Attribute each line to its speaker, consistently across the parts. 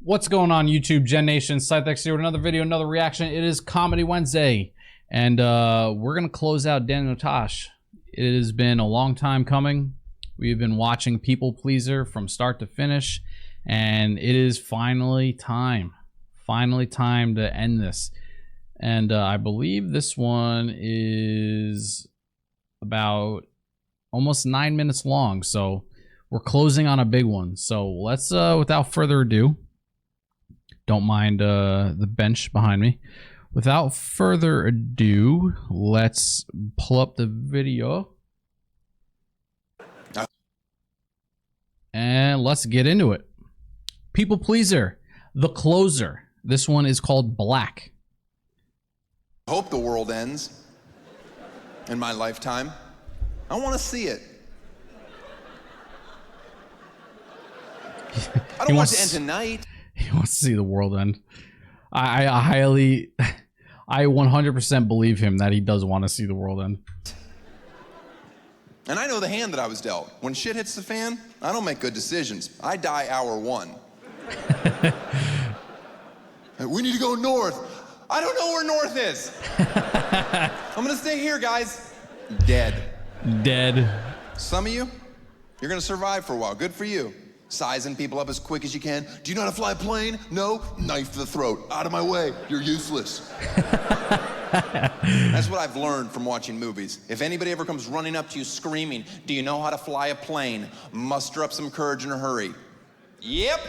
Speaker 1: What's going on, YouTube, Gen Nation? ScytheX here with another video, another reaction. It is Comedy Wednesday, and we're going to close out Daniel Tosh. It has been a long time coming. We've been watching People Pleaser from start to finish, and it is finally time. Finally time to end this. And I believe this one is about almost 9 minutes long, so we're closing on a big one. So let's, without further ado, don't mind the bench behind me. Without further ado, let's pull up the video. And let's get into it. People Pleaser, The Closer. This one is called Black.
Speaker 2: I hope the world ends in my lifetime. I want to see it. I don't want it to end tonight.
Speaker 1: He wants to see the world end. I 100% believe him that he does want to see the world end.
Speaker 2: And I know the hand that I was dealt. When shit hits the fan, I don't make good decisions. I die hour one. We need to go north. I don't know where north is. I'm gonna stay here, guys. Dead.
Speaker 1: Dead.
Speaker 2: Some of you, you're gonna survive for a while. Good for you. Sizing people up as quick as you can. Do you know how to fly a plane? No? Knife to the throat. Out of my way. You're useless. That's what I've learned from watching movies. If anybody ever comes running up to you screaming, do you know how to fly a plane? Muster up some courage in a hurry. Yep.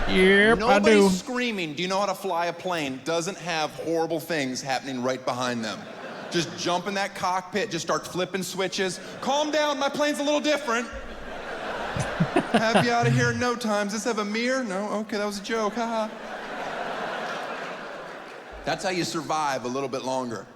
Speaker 1: Yep,
Speaker 2: Nobody
Speaker 1: I do.
Speaker 2: screaming, do you know how to fly a plane, doesn't have horrible things happening right behind them. Just jump in that cockpit, just start flipping switches. Calm down, my plane's a little different. Have you out of here in no time. Does this have a mirror? No? Okay, that was a joke, haha. That's how you survive a little bit longer.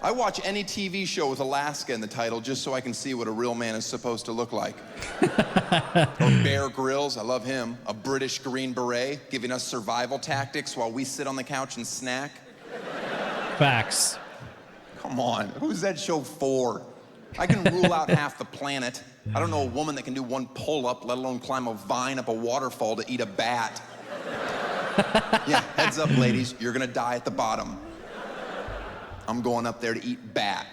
Speaker 2: I watch any TV show with Alaska in the title just so I can see what a real man is supposed to look like. Or Bear Grylls, I love him. A British Green Beret giving us survival tactics while we sit on the couch and snack.
Speaker 1: Facts.
Speaker 2: Come on, who's that show for? I can rule out half the planet. I don't know a woman that can do one pull-up, let alone climb a vine up a waterfall to eat a bat. Yeah, heads up, ladies, you're gonna die at the bottom. I'm going up there to eat bat.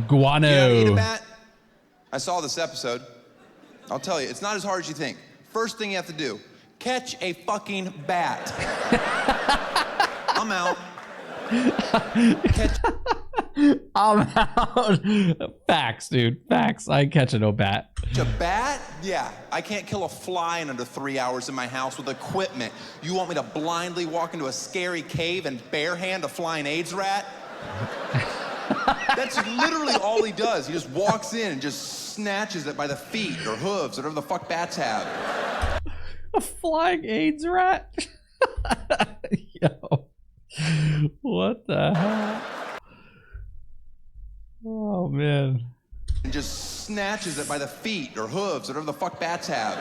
Speaker 1: Guano.
Speaker 2: You know how to eat a bat? I saw this episode. I'll tell you, it's not as hard as you think. First thing you have to do, catch a fucking bat. I'm out.
Speaker 1: I'm out. Facts, dude. Facts. I catch a no bat.
Speaker 2: A bat? Yeah. I can't kill a fly in under 3 hours in my house with equipment. You want me to blindly walk into a scary cave and barehand a flying AIDS rat? That's literally all he does. He just walks in and just snatches it by the feet or hooves, whatever the fuck bats have.
Speaker 1: A flying AIDS rat? Yo. What the hell? Oh, man.
Speaker 2: And just snatches it by the feet or hooves, whatever the fuck bats have.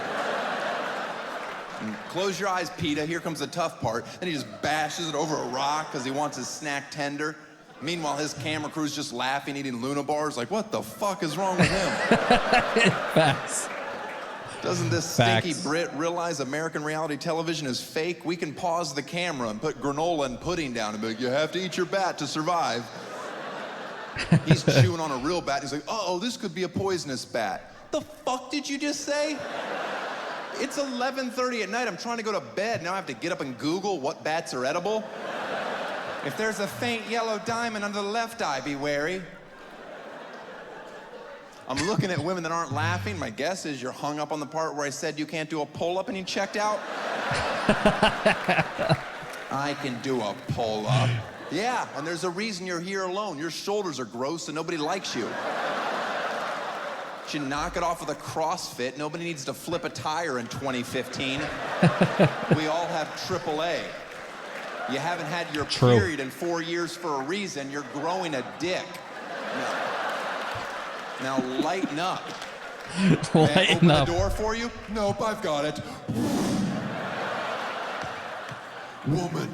Speaker 2: And close your eyes, PETA. Here comes the tough part. Then he just bashes it over a rock because he wants his snack tender. Meanwhile, his camera crew's just laughing, eating Luna bars. Like, what the fuck is wrong with him?
Speaker 1: Facts.
Speaker 2: Doesn't this stinky Brit realize American reality television is fake? We can pause the camera and put granola and pudding down and be like, you have to eat your bat to survive. He's chewing on a real bat. He's like, uh-oh, this could be a poisonous bat. The fuck did you just say? It's 11:30 at night. I'm trying to go to bed. Now I have to get up and Google what bats are edible. If there's a faint yellow diamond under the left eye, be wary. I'm looking at women that aren't laughing. My guess is you're hung up on the part where I said you can't do a pull-up and you checked out. I can do a pull-up. Yeah, and there's a reason you're here alone. Your shoulders are gross and nobody likes you. You should knock it off with a CrossFit. Nobody needs to flip a tire in 2015. We all have AAA. You haven't had your period in 4 years for a reason. You're growing a dick. Now lighten up.
Speaker 1: Lighten up.
Speaker 2: Open the door for you? Nope, I've got it. Woman.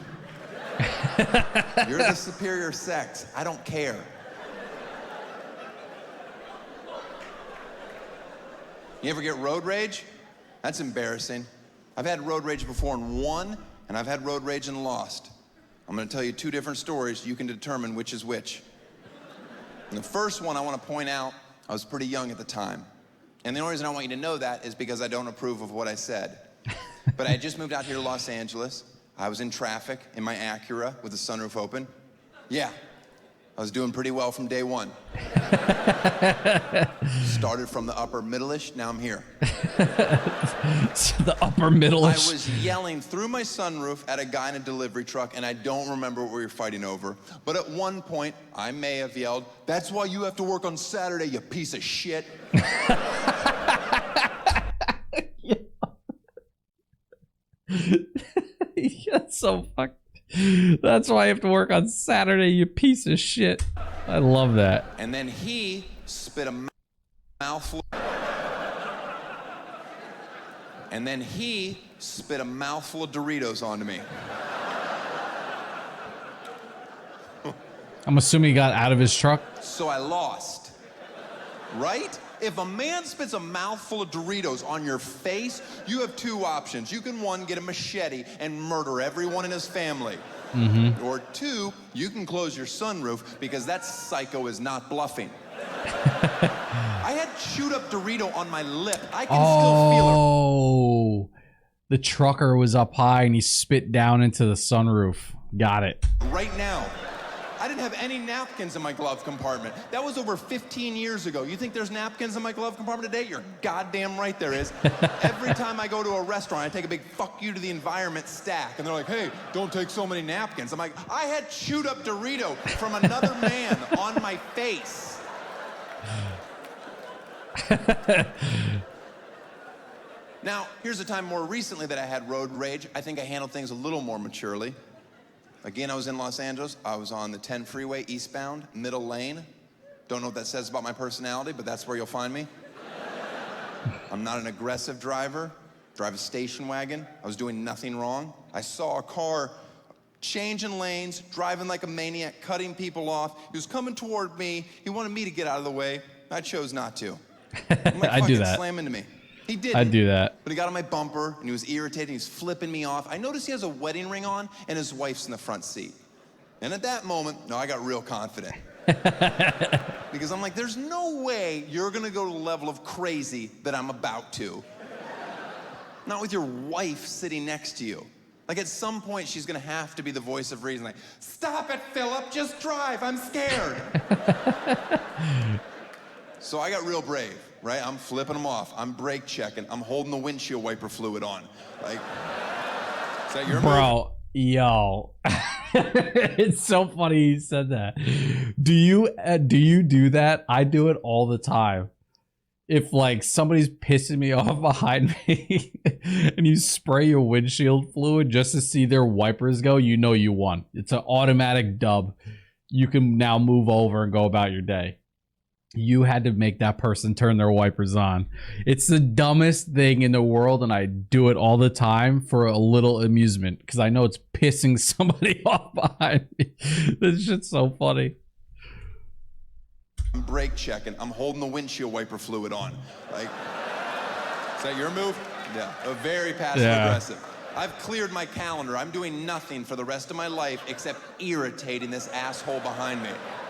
Speaker 2: You're the superior sex. I don't care. You ever get road rage? That's embarrassing. I've had road rage before and won, and I've had road rage and lost. I'm gonna tell you 2 different stories. You can determine which is which. And the first one I wanna point out, I was pretty young at the time. And the only reason I want you to know that is because I don't approve of what I said. But I had just moved out here to Los Angeles. I was in traffic in my Acura with the sunroof open. Yeah, I was doing pretty well from day one. Started from the upper middle-ish, now I'm here.
Speaker 1: The upper middle-ish.
Speaker 2: I was yelling through my sunroof at a guy in a delivery truck, and I don't remember what we were fighting over. But at one point, I may have yelled, "That's why you have to work on Saturday, you piece of shit."
Speaker 1: That's so fucked. That's why I have to work on Saturday, you piece of shit. I love that.
Speaker 2: And then he spit a mouthful. And then he spit a mouthful of Doritos onto me.
Speaker 1: I'm assuming he got out of his truck.
Speaker 2: So I lost. Right? If a man spits a mouthful of Doritos on your face, you have 2 options. You can, 1, get a machete and murder everyone in his family.
Speaker 1: Mm-hmm.
Speaker 2: Or 2, you can close your sunroof because that psycho is not bluffing. I had chewed up Dorito on my lip. I can still feel it.
Speaker 1: Oh, the trucker was up high and he spit down into the sunroof. Got it.
Speaker 2: Right now. I didn't have any napkins in my glove compartment. That was over 15 years ago. You think there's napkins in my glove compartment today? You're goddamn right there is. Every time I go to a restaurant, I take a big fuck you to the environment stack. And they're like, "Hey, don't take so many napkins." I'm like, I had chewed up Dorito from another man on my face. Now, here's a time more recently that I had road rage. I think I handled things a little more maturely. Again, I was in Los Angeles. I was on the 10 freeway eastbound, middle lane. Don't know what that says about my personality, but that's where you'll find me. I'm not an aggressive driver. Drive a station wagon. I was doing nothing wrong. I saw a car changing lanes, driving like a maniac, cutting people off. He was coming toward me. He wanted me to get out of the way. I chose not to.
Speaker 1: I do that.
Speaker 2: Slam into me. He didn't.
Speaker 1: I do that.
Speaker 2: But he got on my bumper, and he was irritated. He was flipping me off. I noticed he has a wedding ring on, and his wife's in the front seat. And at that moment, no, I got real confident. Because I'm like, there's no way you're going to go to the level of crazy that I'm about to. Not with your wife sitting next to you. Like, at some point, she's going to have to be the voice of reason. Like, "Stop it, Philip. Just drive. I'm scared." So I got real brave, right? I'm flipping them off. I'm brake checking. I'm holding the windshield wiper fluid on. Like, is that your
Speaker 1: Bro, move? Yo. It's so funny you said that. Do you do that? I do it all the time. If like somebody's pissing me off behind me and you spray your windshield fluid just to see their wipers go, you know you won. It's an automatic dub. You can now move over and go about your day. You had to make that person turn their wipers on. It's the dumbest thing in the world, and I do it all the time for a little amusement because I know it's pissing somebody off behind me. This shit's so funny.
Speaker 2: I'm brake checking. I'm holding the windshield wiper fluid on. Like, is that your move? Yeah, a very passive aggressive. I've cleared my calendar. I'm doing nothing for the rest of my life except irritating this asshole behind me.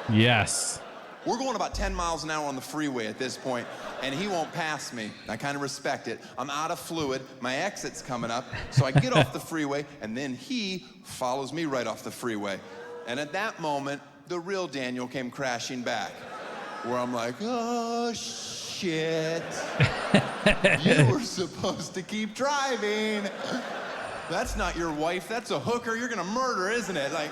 Speaker 1: Yes.
Speaker 2: We're going about 10 miles an hour on the freeway at this point, and he won't pass me. I kind of respect it. I'm out of fluid. My exit's coming up, so I get off the freeway, and then he follows me right off the freeway. And at that moment, the real Daniel came crashing back, where I'm like, "Oh, shit. You were supposed to keep driving. That's not your wife. That's a hooker. You're going to murder, isn't it?" Like,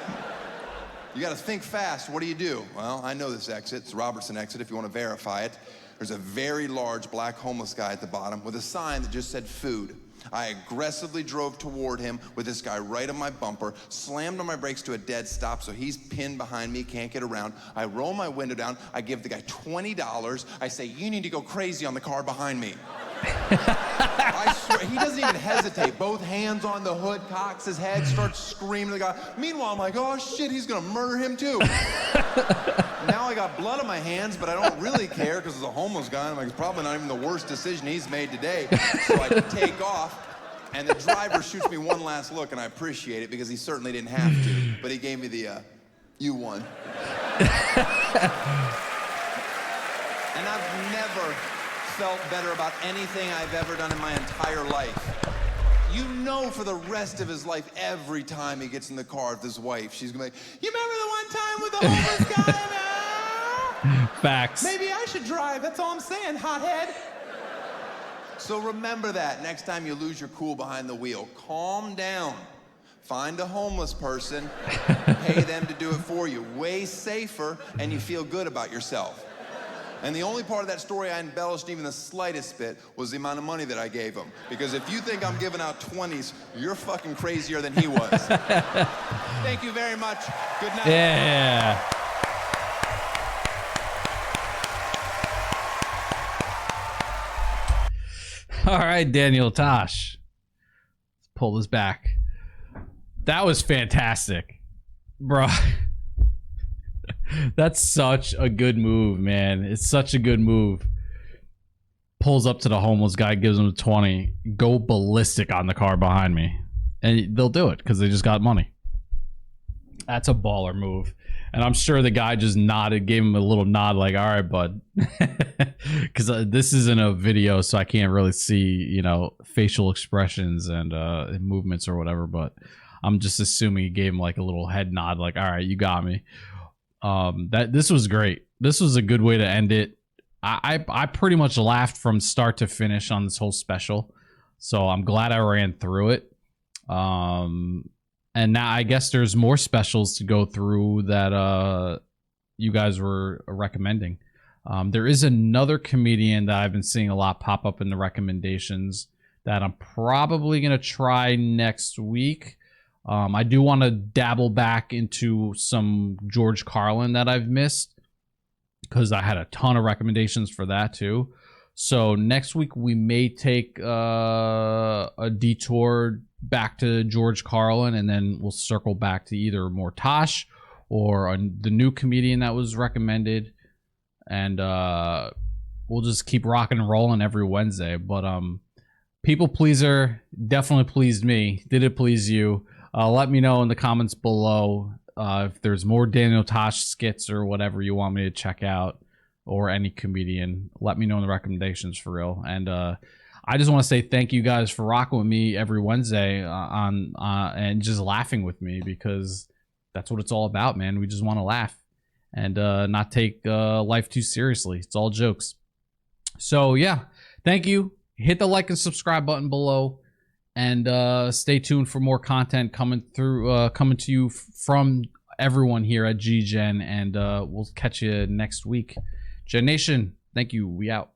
Speaker 2: you got to think fast. What do? Well, I know this exit. It's the Robertson exit if you want to verify it. There's a very large black homeless guy at the bottom with a sign that just said food. I aggressively drove toward him with this guy right on my bumper, slammed on my brakes to a dead stop so he's pinned behind me, can't get around. I roll my window down. I give the guy $20. I say, "You need to go crazy on the car behind me." I swear, he doesn't even hesitate. Both hands on the hood, cocks his head, starts screaming at the guy. Meanwhile, I'm like, "Oh shit, he's gonna murder him too." now I got blood on my hands, but I don't really care because it's a homeless guy. I'm like, it's probably not even the worst decision he's made today. So I take off, and the driver shoots me one last look, and I appreciate it because he certainly didn't have to, but he gave me the, you won. And I've never felt better about anything I've ever done in my entire life. You know, for the rest of his life, every time he gets in the car with his wife, she's gonna be like, you remember the one time with the homeless guy?
Speaker 1: Facts.
Speaker 3: Maybe I should drive, that's all I'm saying, hothead.
Speaker 2: So remember that next time you lose your cool behind the wheel. Calm down. Find a homeless person, pay them to do it for you. Way safer, and you feel good about yourself. And the only part of that story I embellished even the slightest bit was the amount of money that I gave him. Because if you think I'm giving out 20s, you're fucking crazier than he was. Thank you very much. Good night.
Speaker 1: Yeah. All right, Daniel Tosh. Let's pull this back. That was fantastic, bro. That's such a good move, man. It's such a good move. Pulls up to the homeless guy, gives him a 20. Go ballistic on the car behind me. And they'll do it because they just got money. That's a baller move. And I'm sure the guy just nodded, gave him a little nod like, all right, bud. Because this isn't a video, so I can't really see, you know, facial expressions and movements or whatever. But I'm just assuming he gave him like a little head nod like, all right, you got me. This was great. This was a good way to end it. I pretty much laughed from start to finish on this whole special, so I'm glad I ran through it. And now I guess there's more specials to go through that you guys were recommending. There is another comedian that I've been seeing a lot pop up in the recommendations that I'm probably gonna try next week. I do want to dabble back into some George Carlin that I've missed because I had a ton of recommendations for that too. So next week we may take a detour back to George Carlin, and then we'll circle back to either more Tosh or the new comedian that was recommended, and we'll just keep rocking and rolling every Wednesday. But people pleaser definitely pleased me. Did it please you? Let me know in the comments below if there's more Daniel Tosh skits or whatever you want me to check out, or any comedian. Let me know in the recommendations for real. And I just want to say thank you guys for rocking with me every Wednesday and just laughing with me, because that's what it's all about, man. We just want to laugh and not take life too seriously. It's all jokes. So yeah, thank you. Hit the like and subscribe button below. And stay tuned for more content coming to you from everyone here at GGEN, and we'll catch you next week. Gen Nation, thank you. We out.